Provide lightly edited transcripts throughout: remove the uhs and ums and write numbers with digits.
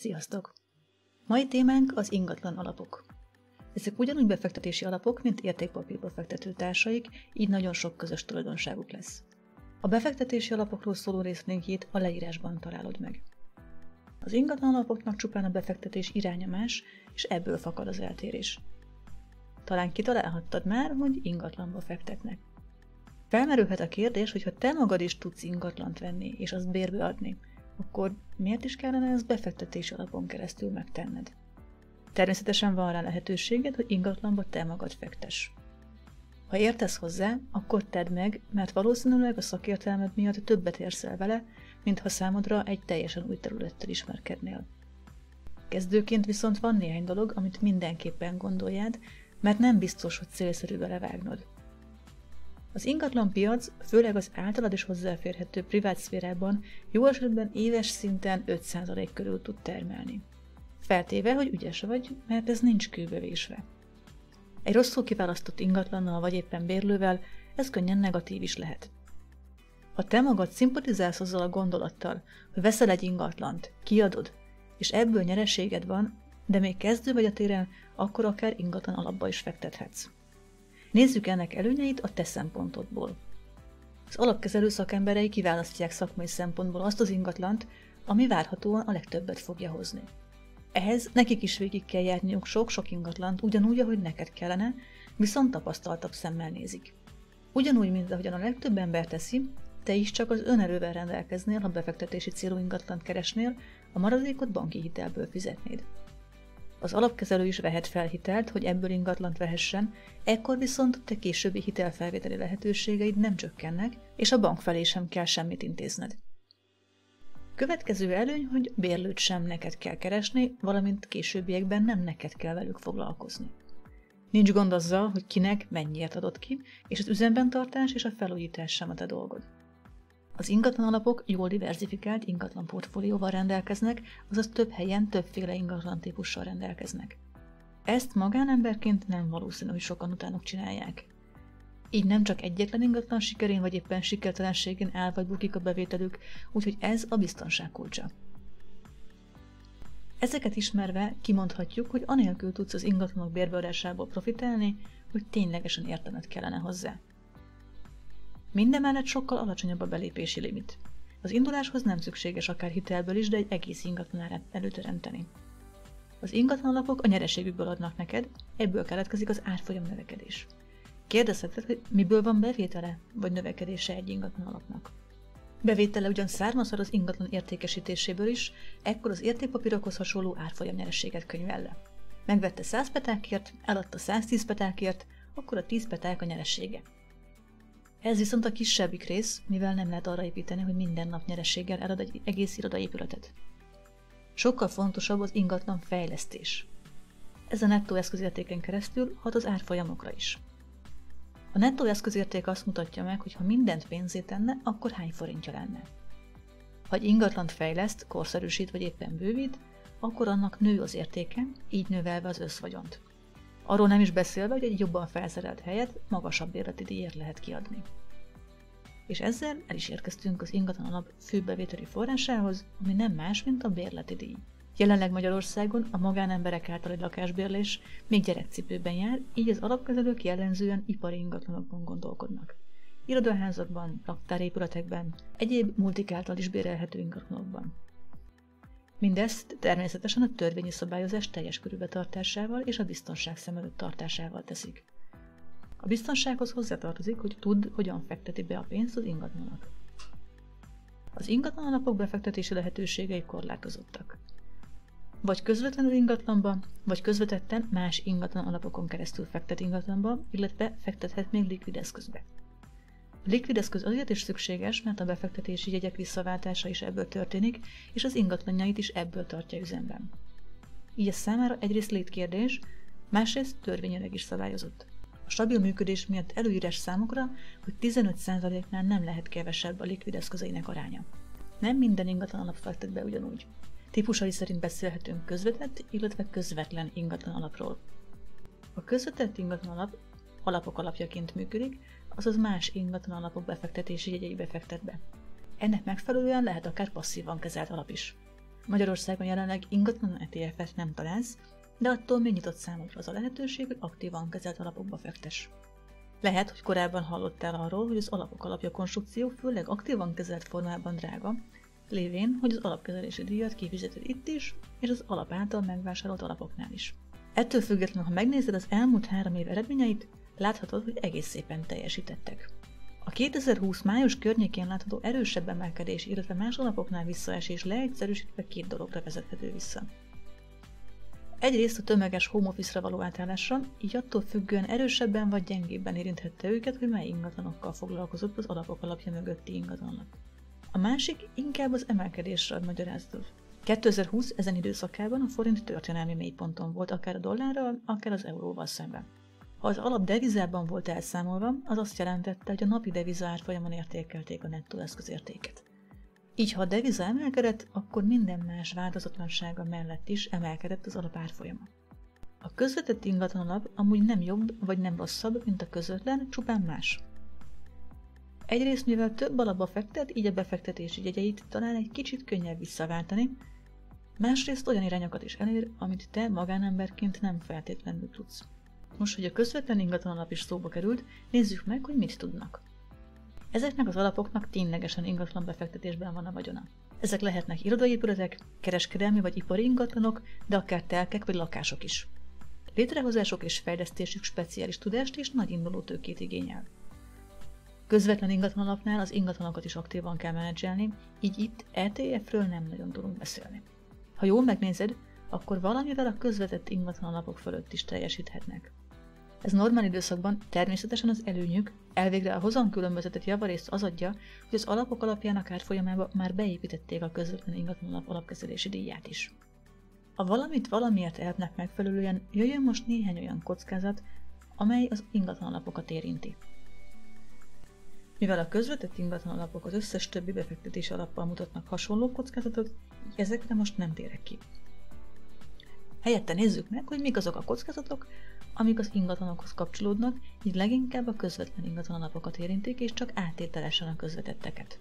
Sziasztok! Mai témánk az ingatlan alapok. Ezek ugyanúgy befektetési alapok, mint értékpapírba fektető társaik, így nagyon sok közös tulajdonságuk lesz. A befektetési alapokról szóló részlinkjét a leírásban találod meg. Az ingatlan alapoknak csupán a befektetés iránya más, és ebből fakad az eltérés. Talán kitalálhattad már, hogy ingatlanba fektetnek. Felmerülhet a kérdés, hogy ha te magad is tudsz ingatlant venni, és azt bérbe adni, akkor miért is kellene ezt befektetési alapon keresztül megtenned? Természetesen van rá lehetőséged, hogy ingatlanba te magad fektess. Ha értesz hozzá, akkor tedd meg, mert valószínűleg a szakértelmed miatt többet érsz el vele, mint ha számodra egy teljesen új területtel ismerkednél. Kezdőként viszont van néhány dolog, amit mindenképpen gondoljád, mert nem biztos, hogy célszerű belevágnod. Az ingatlanpiac, főleg az általad is hozzáférhető privát szférában jó esetben éves szinten 5% körül tud termelni. Feltéve, hogy ügyes vagy, mert ez nincs kőbevésve. Egy rosszul kiválasztott ingatlannal vagy éppen bérlővel ez könnyen negatív is lehet. Ha te magad szimpatizálsz azzal a gondolattal, hogy veszel egy ingatlant, kiadod, és ebből nyereséged van, de még kezdő vagy a téren, akkor akár ingatlan alapba is fektethetsz. Nézzük ennek előnyeit a te szempontodból. Az alapkezelő szakemberei kiválasztják szakmai szempontból azt az ingatlant, ami várhatóan a legtöbbet fogja hozni. Ehhez nekik is végig kell járniuk sok-sok ingatlant, ugyanúgy, ahogy neked kellene, viszont tapasztaltabb szemmel nézik. Ugyanúgy, mint ahogyan a legtöbb ember teszi, te is csak az önerővel rendelkeznél, ha befektetési célú ingatlant keresnél, a maradékot banki hitelből fizetnéd. Az alapkezelő is vehet fel hitelt, hogy ebből ingatlant vehessen, ekkor viszont te későbbi hitelfelvételi lehetőségeid nem csökkennek, és a bank felé sem kell semmit intézned. Következő előny, hogy bérlőt sem neked kell keresni, valamint későbbiekben nem neked kell velük foglalkozni. Nincs gond azzal, hogy kinek mennyiért adod ki, és az üzemben tartás és a felújítás sem a te dolgod. Az ingatlan alapok jól diverzifikált ingatlan portfólióval rendelkeznek, azaz több helyen többféle ingatlan típussal rendelkeznek. Ezt magánemberként nem valószínű, hogy sokan utánuk csinálják. Így nem csak egyetlen ingatlan sikerén vagy éppen sikertelenségén áll vagy bukik a bevételük, úgyhogy ez a biztonság kulcsa. Ezeket ismerve kimondhatjuk, hogy anélkül tudsz az ingatlanok bérbeadásából profitálni, hogy ténylegesen értened kellene hozzá. Mindemellett sokkal alacsonyabb a belépési limit. Az induláshoz nem szükséges akár hitelből is, de egy egész ingatlan árát előteremteni. Az ingatlan alapok a nyereségükből adnak neked, ebből keletkezik az árfolyam növekedés. Kérdezheted, hogy miből van bevétele vagy növekedése egy ingatlan alapnak. Bevétele ugyan származhat az ingatlan értékesítéséből is, ekkor az értékpapírokhoz hasonló árfolyam nyereséget könyvel le. Megvette 100 petákért, eladta 110 petákért, akkor a 10 peták a nyeresége. Ez viszont a kisebbik rész, mivel nem lehet arra építeni, hogy minden nap nyereséggel elad egy egész irodaépületet. Sokkal fontosabb az ingatlan fejlesztés. Ez a nettó eszközértéken keresztül hat az árfolyamokra is. A nettó eszközérték azt mutatja meg, hogy ha mindent pénzé tenne, akkor hány forintja lenne. Ha egy ingatlant fejleszt, korszerűsít vagy éppen bővít, akkor annak nő az értéke, így növelve az összvagyont. Arról nem is beszélve, hogy egy jobban felszerelt helyet magasabb bérleti díjért lehet kiadni. És ezzel el is érkeztünk az ingatlan alap fő bevételi forrásához, ami nem más, mint a bérleti díj. Jelenleg Magyarországon a magánemberek általi lakásbérlés még gyerekcipőben jár, így az alapkezelők jellemzően ipari ingatlanokban gondolkodnak. Irodaházakban, raktárépületekben, egyéb multik által is bérelhető ingatlanokban. Mindezt természetesen a törvényi szabályozás teljes körű betartásával és a biztonság szem előtt tartásával teszik. A biztonsághoz hozzátartozik, hogy tudd, hogyan fekteti be a pénzt az ingatlannak. Az ingatlan alapok befektetési lehetőségei korlátozottak. Vagy közvetlenül ingatlanba, vagy közvetetten más ingatlan alapokon keresztül fektet ingatlanba, illetve fektethet még likvid eszközbe. A likvid eszköz azért is szükséges, mert a befektetési jegyek visszaváltása is ebből történik, és az ingatlanjait is ebből tartja üzemben. Így ez számára egyrészt létkérdés, másrészt törvényileg is szabályozott. A stabil működés miatt előírás számukra, hogy 15%-nál nem lehet kevesebb a likvid eszközeinek aránya. Nem minden ingatlan alap fektet be ugyanúgy. Típusai szerint beszélhetünk közvetett, illetve közvetlen ingatlan alapról. A közvetett ingatlan alapok alapjaként működik, azaz más ingatlan alapok befektetési jegyeibe fektet be. Ennek megfelelően lehet akár passzívan kezelt alap is. Magyarországon jelenleg ingatlan ETF-et nem találsz, de attól még nyitott számodra az a lehetőség, hogy aktívan kezelt alapokba fektess. Lehet, hogy korábban hallottál arról, hogy az alapok alapja konstrukció főleg aktívan kezelt formában drága, lévén, hogy az alapkezelési díjat kifizeted itt is, és az alap által megvásárolt alapoknál is. Ettől függetlenül, ha megnézed az elmúlt 3 év eredményeit, láthatod, hogy egész szépen teljesítettek. A 2020 május környékén látható erősebb emelkedés, illetve más alapoknál visszaesés leegyszerűsítve 2 dologra vezethető vissza. Egyrészt a tömeges home office-ra való átállásra, így attól függően erősebben vagy gyengébben érinthette őket, hogy mely ingatlanokkal foglalkozott az alapok alapja mögötti ingatlannak. A másik inkább az emelkedésre ad magyarázatot. 2020 ezen időszakában a forint történelmi mélyponton volt akár a dollárral, akár az euróval szemben. Ha az alap devizában volt elszámolva, az azt jelentette, hogy a napi deviza árfolyamon értékelték a nettó eszközértéket. Így ha a deviza emelkedett, akkor minden más változatlansága mellett is emelkedett az alap árfolyama. A közvetett ingatlan alap amúgy nem jobb vagy nem rosszabb, mint a közvetlen, csupán más. Egyrészt, mivel több alapba fektet, így a befektetési jegyeit talán egy kicsit könnyebb visszaváltani, másrészt olyan irányokat is elér, amit te magánemberként nem feltétlenül tudsz. Most, hogy a közvetlen ingatlan alap is szóba került, nézzük meg, hogy mit tudnak. Ezeknek az alapoknak ténylegesen ingatlan befektetésben van a vagyona. Ezek lehetnek irodaépületek, kereskedelmi vagy ipari ingatlanok, de akár telkek vagy lakások is. Létrehozások és fejlesztésük speciális tudást és nagy induló tőkét igényel. Közvetlen ingatlan alapnál az ingatlanokat is aktívan kell menedzselni, így itt ETF-ről nem nagyon tudunk beszélni. Ha jól megnézed, akkor valamivel a közvetett ingatlan alapok fölött is teljesíthetnek. Ez normál időszakban természetesen az előnyük, elvégre a hozamkülönbözetet javarészt az adja, hogy az alapok alapjának árfolyamába már beépítették a közvetlen ingatlan alap alapkezelési díját is. A valamit valamiért elvnek megfelelően jöjjön most néhány olyan kockázat, amely az ingatlan alapokat érinti. Mivel a közvetett ingatlan alapok az összes többi befektetési alappal mutatnak hasonló kockázatot, így ezekre most nem térek ki. Helyette nézzük meg, hogy mik azok a kockázatok, amik az ingatlanokhoz kapcsolódnak, így leginkább a közvetlen ingatlan alapokat érintik, és csak áttételesen a közvetetteket.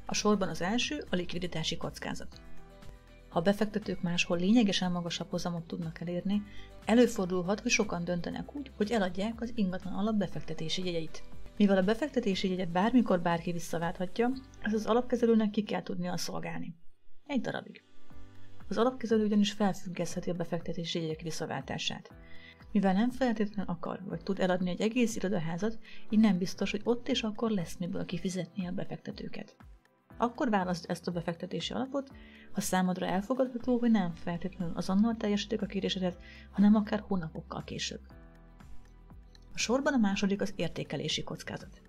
A sorban az első a likviditási kockázat. Ha a befektetők máshol lényegesen magasabb hozamot tudnak elérni, előfordulhat, hogy sokan döntenek úgy, hogy eladják az ingatlan alap befektetési jegyeit. Mivel a befektetési jegyet bármikor bárki visszaválthatja, ezt az alapkezelőnek ki kell tudnia szolgálni. Egy darabig. Az alapkezelő ugyanis felfüggesztheti a befektetési jegyek visszaváltását. Mivel nem feltétlenül akar vagy tud eladni egy egész irodaházat, így nem biztos, hogy ott és akkor lesz miből kifizetni a befektetőket. Akkor válaszd ezt a befektetési alapot, ha számodra elfogadható, hogy nem feltétlenül azonnal teljesítik a kérésedet, hanem akár hónapokkal később. A sorban a második az értékelési kockázat.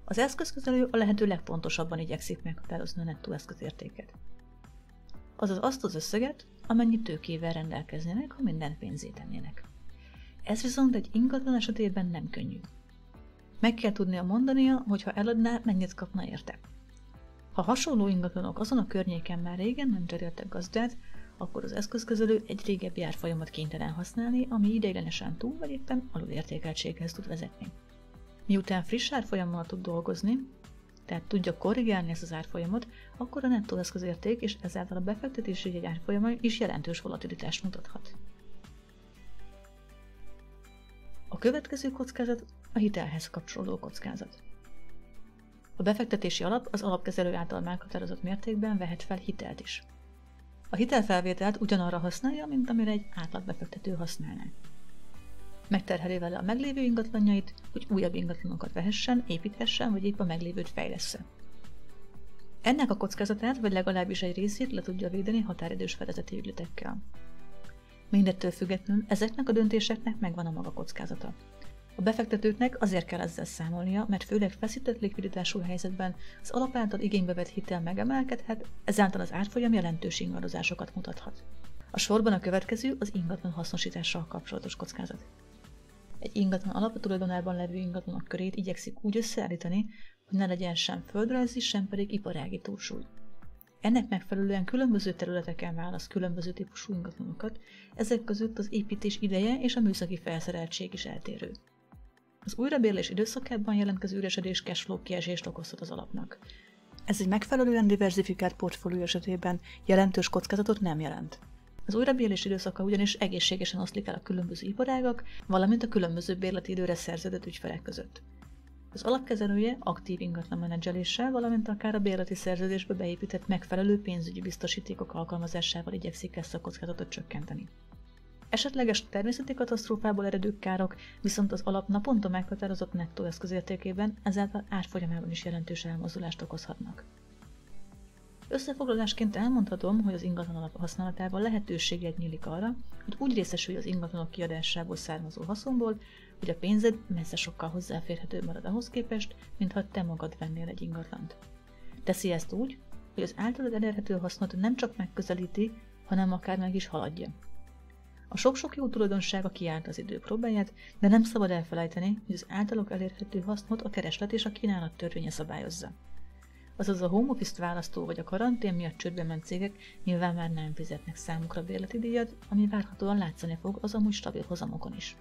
Az eszközkezelő a lehető legpontosabban igyekszik meghatározni a nettó eszközértéket. Azaz azt az összeget, amennyi tőkével rendelkeznének, ha minden pénzét tennének. Ez viszont egy ingatlan esetében nem könnyű. Meg kell tudnia mondania, hogy ha eladná, mennyit kapna érte. Ha hasonló ingatlanok azon a környéken már régen nem cseréltek gazdát, akkor az eszközkezelő egy régebbi árfolyamat kénytelen használni, ami ideiglenesen túl vagy éppen alulértékeltséghez tud vezetni. Miután friss árfolyammal tud dolgozni, tehát tudja korrigálni ezt az árfolyamot, akkor a nettó eszközérték és ezáltal a befektetési jegy árfolyama is jelentős volatilitást mutathat. A következő kockázat a hitelhez kapcsolódó kockázat. A befektetési alap az alapkezelő által meghatározott mértékben vehet fel hitelt is. A hitelfelvételt ugyanarra használja, mint amire egy átlagbefektető használná. Megterheli vele a meglévő ingatlanjait, hogy újabb ingatlanokat vehessen, építhessen, vagy épp a meglévőt fejlessze. Ennek a kockázatát, vagy legalábbis egy részét le tudja védeni határidős fedezeti ügyletekkel. Mindettől függetlenül ezeknek a döntéseknek megvan a maga kockázata. A befektetőknek azért kell ezzel számolnia, mert főleg feszített likviditású helyzetben az alap által igénybe vett hitel megemelkedhet, ezáltal az árfolyam jelentős ingadozásokat mutathat. A sorban a következő az ingatlan hasznosítással kapcsolatos kockázat. Egy ingatlan alap a tulajdonában levő ingatlanok körét igyekszik úgy összeállítani, hogy ne legyen sem földrajzi, sem pedig iparági túlsúly. Ennek megfelelően különböző területeken választ különböző típusú ingatlanokat, ezek között az építés ideje és a műszaki felszereltség is eltérő. Az újrabérlés időszakában jelentkező üresedés cashflow kiesést okozhat az alapnak. Ez egy megfelelően diversifikált portfólió esetében jelentős kockázatot nem jelent. Az újrabérlés időszaka ugyanis egészségesen oszlik el a különböző iparágak, valamint a különböző bérleti időre szerződött ügyfelek között. Az alapkezelője aktív ingatlan menedzseléssel, valamint akár a bérleti szerződésbe beépített megfelelő pénzügyi biztosítékok alkalmazásával igyekszik ezt a kockázatot csökkenteni. Esetleges természeti katasztrófából eredő károk viszont az alap naponta meghatározott nettó eszközértékében, ezáltal árfolyamában is jelentős elmozdulást okozhatnak. Összefoglalásként elmondhatom, hogy az ingatlan alap használatával lehetőséged nyílik arra, hogy úgy részesülj az ingatlanok kiadásából származó haszonból, hogy a pénzed messze sokkal hozzáférhetőbb marad ahhoz képest, mintha te magad vennél egy ingatlant. Teszi ezt úgy, hogy az általad elérhető hasznot nem csak megközelíti, hanem akár meg is haladja. A sok-sok jó tulajdonsága kiállt az idő próbáját, de nem szabad elfelejteni, hogy az általuk elérhető hasznot a kereslet és a kínálat törvénye szabályozza. Azaz a home office-t választó vagy a karantén miatt csődbe ment cégek nyilván már nem fizetnek számukra bérleti díjat, ami várhatóan látszani fog az amúgy stabil hozamokon is.